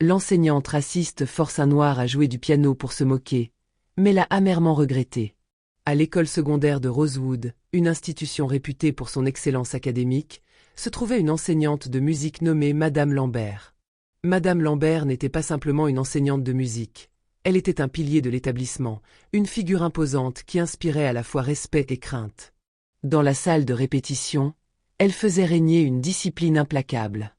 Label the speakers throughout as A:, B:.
A: L'enseignante raciste force un noir à jouer du piano pour se moquer, mais l'a amèrement regretté. À l'école secondaire de Rosewood, une institution réputée pour son excellence académique, se trouvait une enseignante de musique nommée Madame Lambert. Madame Lambert n'était pas simplement une enseignante de musique. Elle était un pilier de l'établissement, une figure imposante qui inspirait à la fois respect et crainte. Dans la salle de répétition, elle faisait régner une discipline implacable.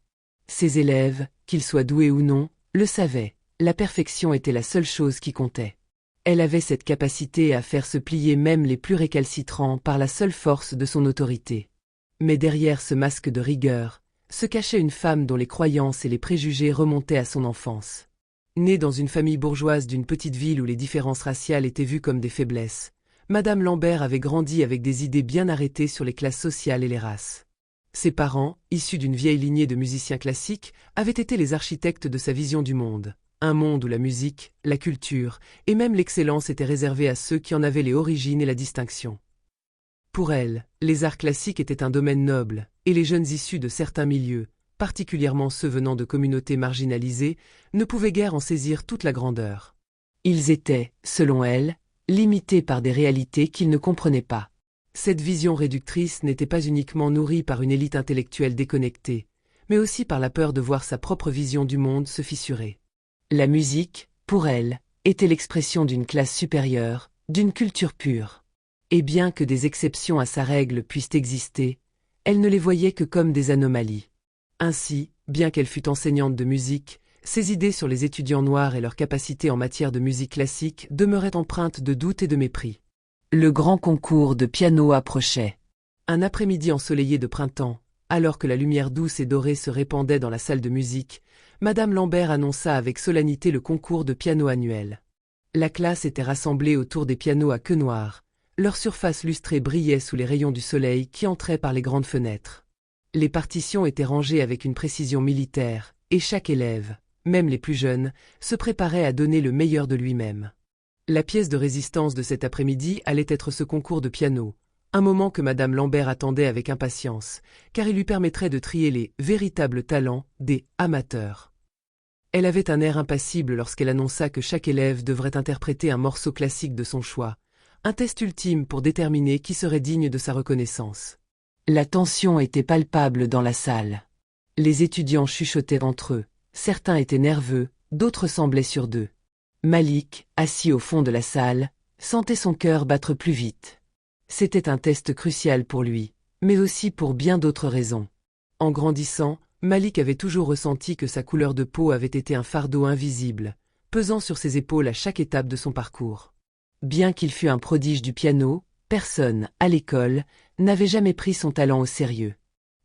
A: Ses élèves, qu'ils soient doués ou non, le savaient, la perfection était la seule chose qui comptait. Elle avait cette capacité à faire se plier même les plus récalcitrants par la seule force de son autorité. Mais derrière ce masque de rigueur, se cachait une femme dont les croyances et les préjugés remontaient à son enfance. Née dans une famille bourgeoise d'une petite ville où les différences raciales étaient vues comme des faiblesses, Madame Lambert avait grandi avec des idées bien arrêtées sur les classes sociales et les races. Ses parents, issus d'une vieille lignée de musiciens classiques, avaient été les architectes de sa vision du monde. Un monde où la musique, la culture et même l'excellence étaient réservés à ceux qui en avaient les origines et la distinction. Pour elle, les arts classiques étaient un domaine noble, et les jeunes issus de certains milieux, particulièrement ceux venant de communautés marginalisées, ne pouvaient guère en saisir toute la grandeur. Ils étaient, selon elle, limités par des réalités qu'ils ne comprenaient pas. Cette vision réductrice n'était pas uniquement nourrie par une élite intellectuelle déconnectée, mais aussi par la peur de voir sa propre vision du monde se fissurer. La musique, pour elle, était l'expression d'une classe supérieure, d'une culture pure. Et bien que des exceptions à sa règle puissent exister, elle ne les voyait que comme des anomalies. Ainsi, bien qu'elle fût enseignante de musique, ses idées sur les étudiants noirs et leurs capacités en matière de musique classique demeuraient empreintes de doute et de mépris. Le grand concours de piano approchait. Un après-midi ensoleillé de printemps, alors que la lumière douce et dorée se répandait dans la salle de musique, Madame Lambert annonça avec solennité le concours de piano annuel. La classe était rassemblée autour des pianos à queue noire. Leur surface lustrée brillait sous les rayons du soleil qui entraient par les grandes fenêtres. Les partitions étaient rangées avec une précision militaire, et chaque élève, même les plus jeunes, se préparait à donner le meilleur de lui-même. La pièce de résistance de cet après-midi allait être ce concours de piano, un moment que Madame Lambert attendait avec impatience, car il lui permettrait de trier les véritables talents des amateurs. Elle avait un air impassible lorsqu'elle annonça que chaque élève devrait interpréter un morceau classique de son choix, un test ultime pour déterminer qui serait digne de sa reconnaissance. La tension était palpable dans la salle. Les étudiants chuchotaient entre eux, certains étaient nerveux, d'autres semblaient sûrs d'eux. Malik, assis au fond de la salle, sentait son cœur battre plus vite. C'était un test crucial pour lui, mais aussi pour bien d'autres raisons. En grandissant, Malik avait toujours ressenti que sa couleur de peau avait été un fardeau invisible, pesant sur ses épaules à chaque étape de son parcours. Bien qu'il fût un prodige du piano, personne, à l'école, n'avait jamais pris son talent au sérieux.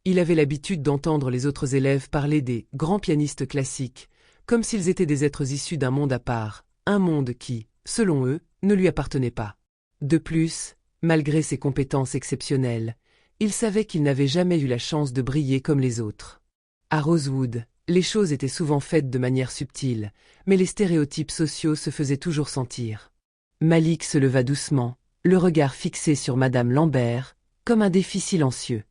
A: Il avait l'habitude d'entendre les autres élèves parler des grands pianistes classiques, comme s'ils étaient des êtres issus d'un monde à part, un monde qui, selon eux, ne lui appartenait pas. De plus, malgré ses compétences exceptionnelles, il savait qu'il n'avait jamais eu la chance de briller comme les autres. À Rosewood, les choses étaient souvent faites de manière subtile, mais les stéréotypes sociaux se faisaient toujours sentir. Malik se leva doucement, le regard fixé sur Madame Lambert, comme un défi silencieux.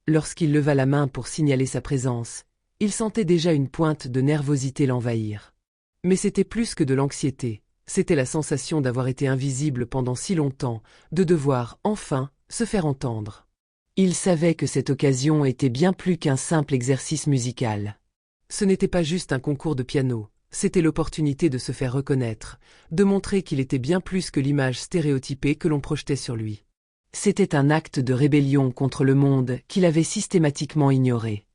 A: Lorsqu'il leva la main pour signaler sa présence, il sentait déjà une pointe de nervosité l'envahir. Mais c'était plus que de l'anxiété, c'était la sensation d'avoir été invisible pendant si longtemps, de devoir, enfin, se faire entendre. Il savait que cette occasion était bien plus qu'un simple exercice musical. Ce n'était pas juste un concours de piano, c'était l'opportunité de se faire reconnaître, de montrer qu'il était bien plus que l'image stéréotypée que l'on projetait sur lui. C'était un acte de rébellion contre le monde qu'il avait systématiquement ignoré.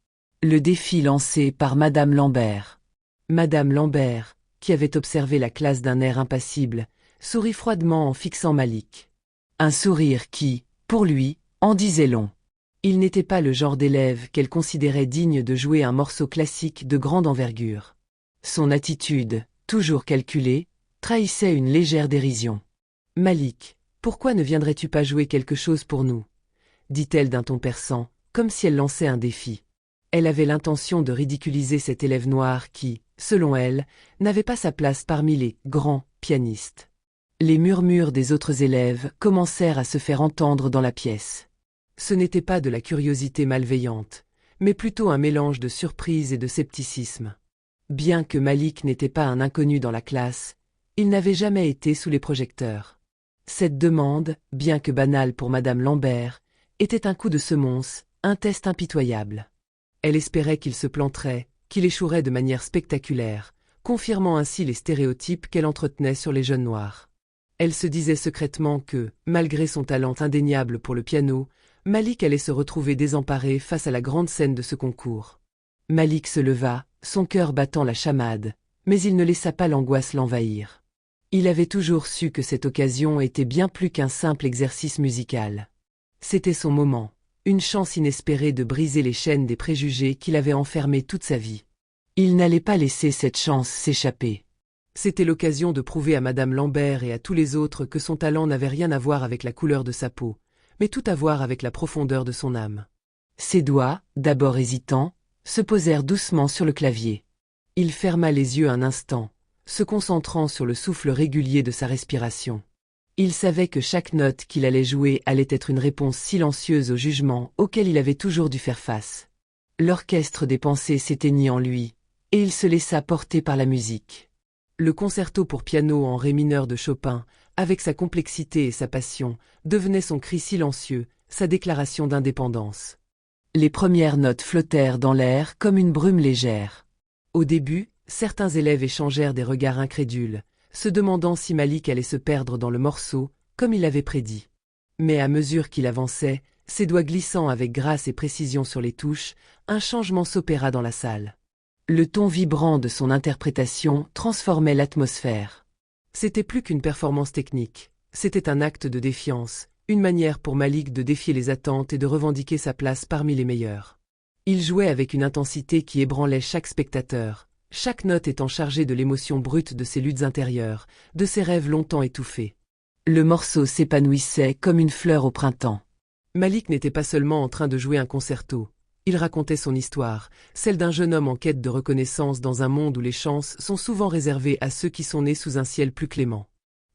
A: Le défi lancé par Madame Lambert. Madame Lambert, qui avait observé la classe d'un air impassible, sourit froidement en fixant Malik. Un sourire qui, pour lui, en disait long. Il n'était pas le genre d'élève qu'elle considérait digne de jouer un morceau classique de grande envergure. Son attitude, toujours calculée, trahissait une légère dérision. « Malik, pourquoi ne viendrais-tu pas jouer quelque chose pour nous ?» dit-elle d'un ton perçant, comme si elle lançait un défi. Elle avait l'intention de ridiculiser cet élève noir qui, selon elle, n'avait pas sa place parmi les grands pianistes. Les murmures des autres élèves commencèrent à se faire entendre dans la pièce. Ce n'était pas de la curiosité malveillante, mais plutôt un mélange de surprise et de scepticisme. Bien que Malik n'était pas un inconnu dans la classe, il n'avait jamais été sous les projecteurs. Cette demande, bien que banale pour madame Lambert, était un coup de semonce, un test impitoyable. Elle espérait qu'il se planterait, qu'il échouerait de manière spectaculaire, confirmant ainsi les stéréotypes qu'elle entretenait sur les jeunes noirs. Elle se disait secrètement que, malgré son talent indéniable pour le piano, Malik allait se retrouver désemparé face à la grande scène de ce concours. Malik se leva, son cœur battant la chamade, mais il ne laissa pas l'angoisse l'envahir. Il avait toujours su que cette occasion était bien plus qu'un simple exercice musical. C'était son moment, une chance inespérée de briser les chaînes des préjugés qui l'avaient enfermé toute sa vie. Il n'allait pas laisser cette chance s'échapper. C'était l'occasion de prouver à madame Lambert et à tous les autres que son talent n'avait rien à voir avec la couleur de sa peau, mais tout à voir avec la profondeur de son âme. Ses doigts, d'abord hésitants, se posèrent doucement sur le clavier. Il ferma les yeux un instant, se concentrant sur le souffle régulier de sa respiration. Il savait que chaque note qu'il allait jouer allait être une réponse silencieuse au jugement auquel il avait toujours dû faire face. L'orchestre des pensées s'éteignit en lui, et il se laissa porter par la musique. Le concerto pour piano en ré mineur de Chopin, avec sa complexité et sa passion, devenait son cri silencieux, sa déclaration d'indépendance. Les premières notes flottèrent dans l'air comme une brume légère. Au début, certains élèves échangèrent des regards incrédules, se demandant si Malik allait se perdre dans le morceau, comme il l'avait prédit. Mais à mesure qu'il avançait, ses doigts glissant avec grâce et précision sur les touches, un changement s'opéra dans la salle. Le ton vibrant de son interprétation transformait l'atmosphère. C'était plus qu'une performance technique, c'était un acte de défiance, une manière pour Malik de défier les attentes et de revendiquer sa place parmi les meilleurs. Il jouait avec une intensité qui ébranlait chaque spectateur, chaque note étant chargée de l'émotion brute de ses luttes intérieures, de ses rêves longtemps étouffés. Le morceau s'épanouissait comme une fleur au printemps. Malik n'était pas seulement en train de jouer un concerto. Il racontait son histoire, celle d'un jeune homme en quête de reconnaissance dans un monde où les chances sont souvent réservées à ceux qui sont nés sous un ciel plus clément.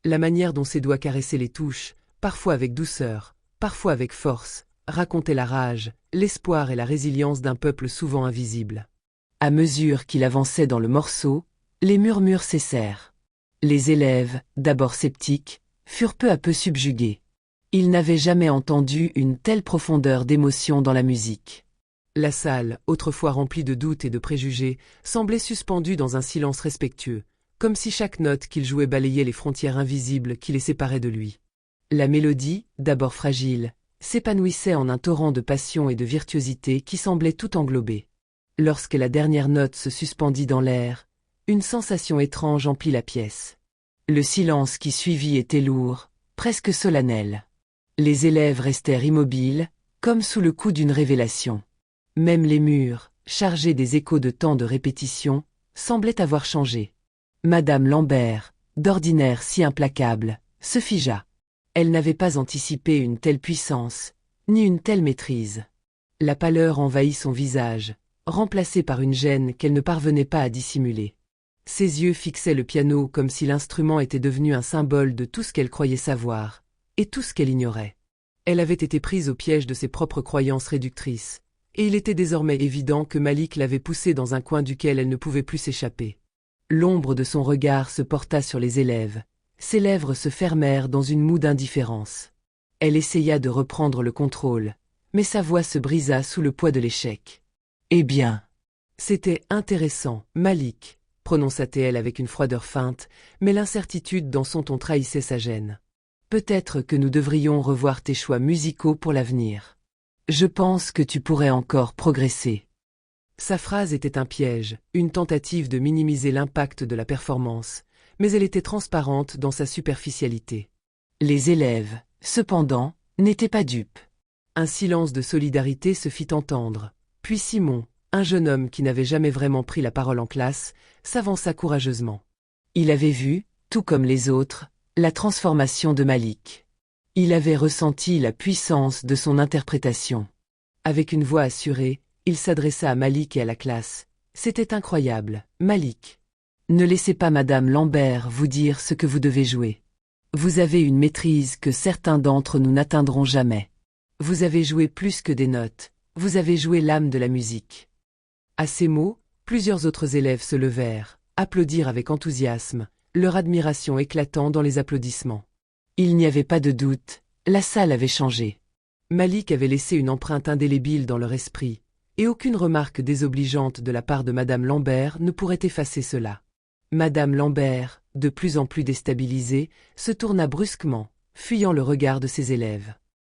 A: La manière dont ses doigts caressaient les touches, parfois avec douceur, parfois avec force, racontait la rage, l'espoir et la résilience d'un peuple souvent invisible. À mesure qu'il avançait dans le morceau, les murmures cessèrent. Les élèves, d'abord sceptiques, furent peu à peu subjugués. Ils n'avaient jamais entendu une telle profondeur d'émotion dans la musique. La salle, autrefois remplie de doutes et de préjugés, semblait suspendue dans un silence respectueux, comme si chaque note qu'il jouait balayait les frontières invisibles qui les séparaient de lui. La mélodie, d'abord fragile, s'épanouissait en un torrent de passion et de virtuosité qui semblait tout englober. Lorsque la dernière note se suspendit dans l'air, une sensation étrange emplit la pièce. Le silence qui suivit était lourd, presque solennel. Les élèves restèrent immobiles, comme sous le coup d'une révélation. Même les murs, chargés des échos de tant de répétitions, semblaient avoir changé. Madame Lambert, d'ordinaire si implacable, se figea. Elle n'avait pas anticipé une telle puissance, ni une telle maîtrise. La pâleur envahit son visage, remplacée par une gêne qu'elle ne parvenait pas à dissimuler. Ses yeux fixaient le piano comme si l'instrument était devenu un symbole de tout ce qu'elle croyait savoir, et tout ce qu'elle ignorait. Elle avait été prise au piège de ses propres croyances réductrices, et il était désormais évident que Malik l'avait poussée dans un coin duquel elle ne pouvait plus s'échapper. L'ombre de son regard se porta sur les élèves, ses lèvres se fermèrent dans une moue d'indifférence. Elle essaya de reprendre le contrôle, mais sa voix se brisa sous le poids de l'échec. « Eh bien !» C'était intéressant, Malik, prononça-t-elle avec une froideur feinte, mais l'incertitude dans son ton trahissait sa gêne. Peut-être que nous devrions revoir tes choix musicaux pour l'avenir. Je pense que tu pourrais encore progresser. Sa phrase était un piège, une tentative de minimiser l'impact de la performance, mais elle était transparente dans sa superficialité. Les élèves, cependant, n'étaient pas dupes. Un silence de solidarité se fit entendre, puis Simon, un jeune homme qui n'avait jamais vraiment pris la parole en classe, s'avança courageusement. Il avait vu, tout comme les autres, la transformation de Malik. Il avait ressenti la puissance de son interprétation. Avec une voix assurée, il s'adressa à Malik et à la classe. C'était incroyable, Malik. Ne laissez pas Madame Lambert vous dire ce que vous devez jouer. Vous avez une maîtrise que certains d'entre nous n'atteindront jamais. Vous avez joué plus que des notes, vous avez joué l'âme de la musique. À ces mots, Plusieurs autres élèves se levèrent, applaudirent avec enthousiasme, leur admiration éclatant dans les applaudissements. Il n'y avait pas de doute, la salle avait changé. Malik avait laissé une empreinte indélébile dans leur esprit, et aucune remarque désobligeante de la part de Madame Lambert ne pourrait effacer cela. Madame Lambert, de plus en plus déstabilisée, se tourna brusquement, fuyant le regard de ses élèves.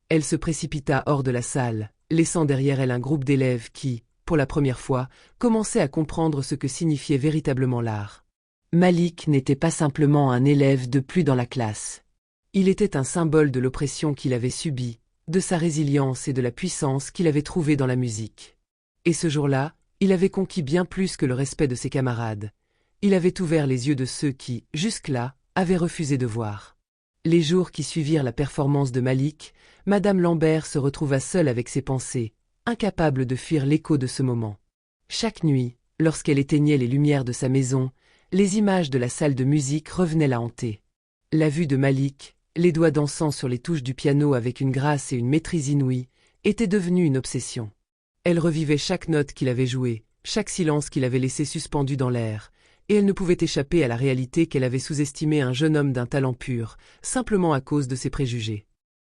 A: Elle se précipita hors de la salle, laissant derrière elle un groupe d'élèves qui, pour la première fois, commençaient à comprendre ce que signifiait véritablement l'art. Malik n'était pas simplement un élève de plus dans la classe. Il était un symbole de l'oppression qu'il avait subie, de sa résilience et de la puissance qu'il avait trouvée dans la musique. Et ce jour-là, il avait conquis bien plus que le respect de ses camarades. Il avait ouvert les yeux de ceux qui, jusque-là, avaient refusé de voir. Les jours qui suivirent la performance de Malik, Madame Lambert se retrouva seule avec ses pensées, incapable de fuir l'écho de ce moment. Chaque nuit, lorsqu'elle éteignait les lumières de sa maison, les images de la salle de musique revenaient la hanter. La vue de Malik, les doigts dansant sur les touches du piano avec une grâce et une maîtrise inouïes, était devenue une obsession. Elle revivait chaque note qu'il avait jouée, chaque silence qu'il avait laissé suspendu dans l'air, et elle ne pouvait échapper à la réalité qu'elle avait sous-estimé un jeune homme d'un talent pur, simplement à cause de ses préjugés.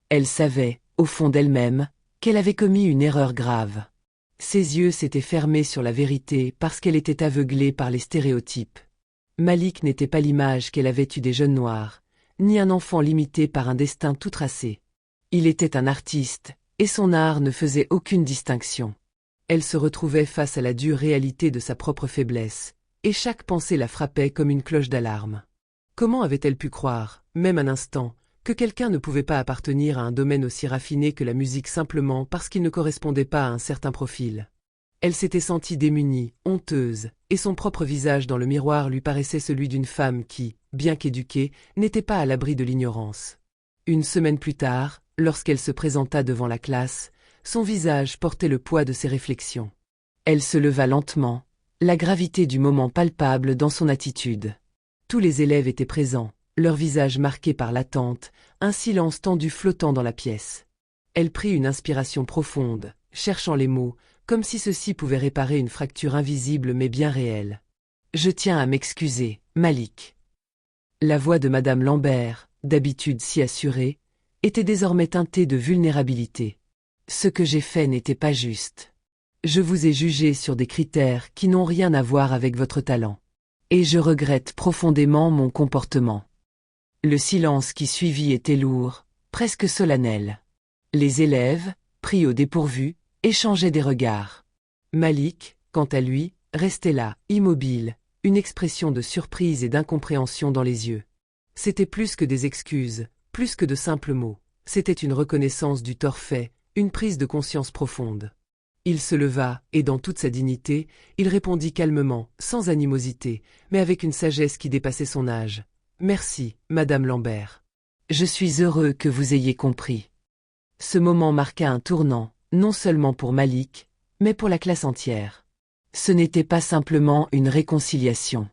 A: Elle savait, au fond d'elle-même, qu'elle avait commis une erreur grave. Ses yeux s'étaient fermés sur la vérité parce qu'elle était aveuglée par les stéréotypes. Malik n'était pas l'image qu'elle avait eue des jeunes noirs, ni un enfant limité par un destin tout tracé. Il était un artiste, et son art ne faisait aucune distinction. Elle se retrouvait face à la dure réalité de sa propre faiblesse, et chaque pensée la frappait comme une cloche d'alarme. Comment avait-elle pu croire, même un instant, que quelqu'un ne pouvait pas appartenir à un domaine aussi raffiné que la musique simplement parce qu'il ne correspondait pas à un certain profil? Elle s'était sentie démunie, honteuse, et son propre visage dans le miroir lui paraissait celui d'une femme qui, bien qu'éduquée, n'était pas à l'abri de l'ignorance. Une semaine plus tard, lorsqu'elle se présenta devant la classe, son visage portait le poids de ses réflexions. Elle se leva lentement, la gravité du moment palpable dans son attitude. Tous les élèves étaient présents, leurs visages marqués par l'attente, un silence tendu flottant dans la pièce. Elle prit une inspiration profonde, cherchant les mots, comme si ceux-ci pouvaient réparer une fracture invisible mais bien réelle. « Je tiens à m'excuser, Malik. » La voix de Madame Lambert, d'habitude si assurée, était désormais teintée de vulnérabilité. « Ce que j'ai fait n'était pas juste. Je vous ai jugé sur des critères qui n'ont rien à voir avec votre talent. Et je regrette profondément mon comportement. » Le silence qui suivit était lourd, presque solennel. Les élèves, pris au dépourvu, échangeaient des regards. Malik, quant à lui, restait là, immobile, une expression de surprise et d'incompréhension dans les yeux. C'était plus que des excuses, plus que de simples mots. C'était une reconnaissance du tort fait, une prise de conscience profonde. Il se leva, et dans toute sa dignité, il répondit calmement, sans animosité, mais avec une sagesse qui dépassait son âge. « Merci, Madame Lambert. Je suis heureux que vous ayez compris. » Ce moment marqua un tournant, non seulement pour Malik, mais pour la classe entière. Ce n'était pas simplement une réconciliation.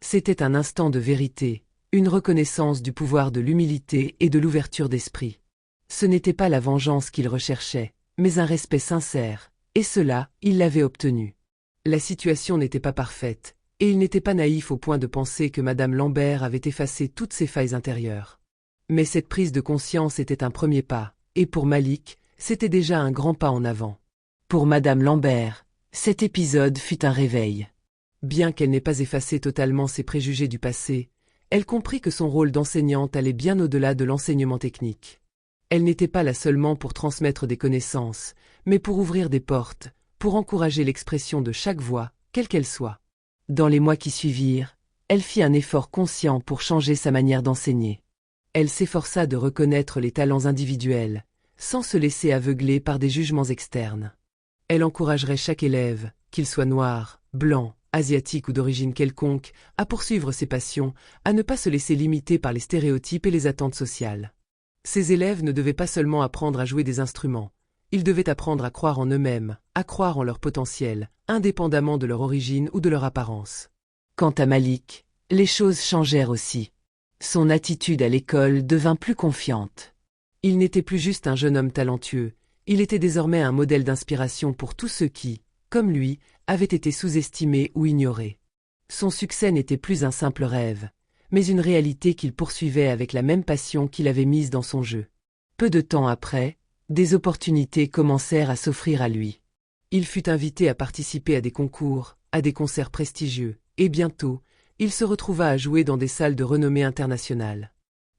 A: C'était un instant de vérité, une reconnaissance du pouvoir de l'humilité et de l'ouverture d'esprit. Ce n'était pas la vengeance qu'il recherchait, mais un respect sincère, et cela, il l'avait obtenu. La situation n'était pas parfaite, et il n'était pas naïf au point de penser que Madame Lambert avait effacé toutes ses failles intérieures. Mais cette prise de conscience était un premier pas, et pour Malik, c'était déjà un grand pas en avant. Pour Madame Lambert, cet épisode fut un réveil. Bien qu'elle n'ait pas effacé totalement ses préjugés du passé, elle comprit que son rôle d'enseignante allait bien au-delà de l'enseignement technique. Elle n'était pas là seulement pour transmettre des connaissances, mais pour ouvrir des portes, pour encourager l'expression de chaque voix, quelle qu'elle soit. Dans les mois qui suivirent, elle fit un effort conscient pour changer sa manière d'enseigner. Elle s'efforça de reconnaître les talents individuels, sans se laisser aveugler par des jugements externes. Elle encouragerait chaque élève, qu'il soit noir, blanc, asiatique ou d'origine quelconque, à poursuivre ses passions, à ne pas se laisser limiter par les stéréotypes et les attentes sociales. Ces élèves ne devaient pas seulement apprendre à jouer des instruments, ils devaient apprendre à croire en eux-mêmes, à croire en leur potentiel, indépendamment de leur origine ou de leur apparence. Quant à Malik, les choses changèrent aussi. Son attitude à l'école devint plus confiante. Il n'était plus juste un jeune homme talentueux, il était désormais un modèle d'inspiration pour tous ceux qui, comme lui, avait été sous-estimé ou ignoré. Son succès n'était plus un simple rêve, mais une réalité qu'il poursuivait avec la même passion qu'il avait mise dans son jeu. Peu de temps après, des opportunités commencèrent à s'offrir à lui. Il fut invité à participer à des concours, à des concerts prestigieux, et bientôt, il se retrouva à jouer dans des salles de renommée internationale.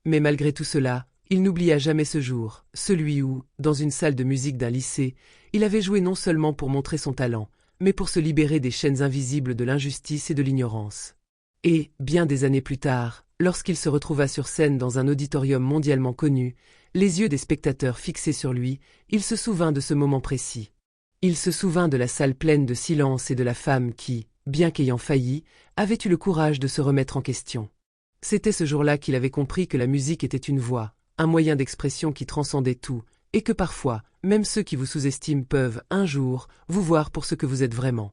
A: Mais malgré tout cela, il n'oublia jamais ce jour, celui où, dans une salle de musique d'un lycée, il avait joué non seulement pour montrer son talent, mais pour se libérer des chaînes invisibles de l'injustice et de l'ignorance. Et, bien des années plus tard, lorsqu'il se retrouva sur scène dans un auditorium mondialement connu, les yeux des spectateurs fixés sur lui, il se souvint de ce moment précis. Il se souvint de la salle pleine de silence et de la femme qui, bien qu'ayant failli, avait eu le courage de se remettre en question. C'était ce jour-là qu'il avait compris que la musique était une voix, un moyen d'expression qui transcendait tout, et que parfois, même ceux qui vous sous-estiment peuvent, un jour, vous voir pour ce que vous êtes vraiment.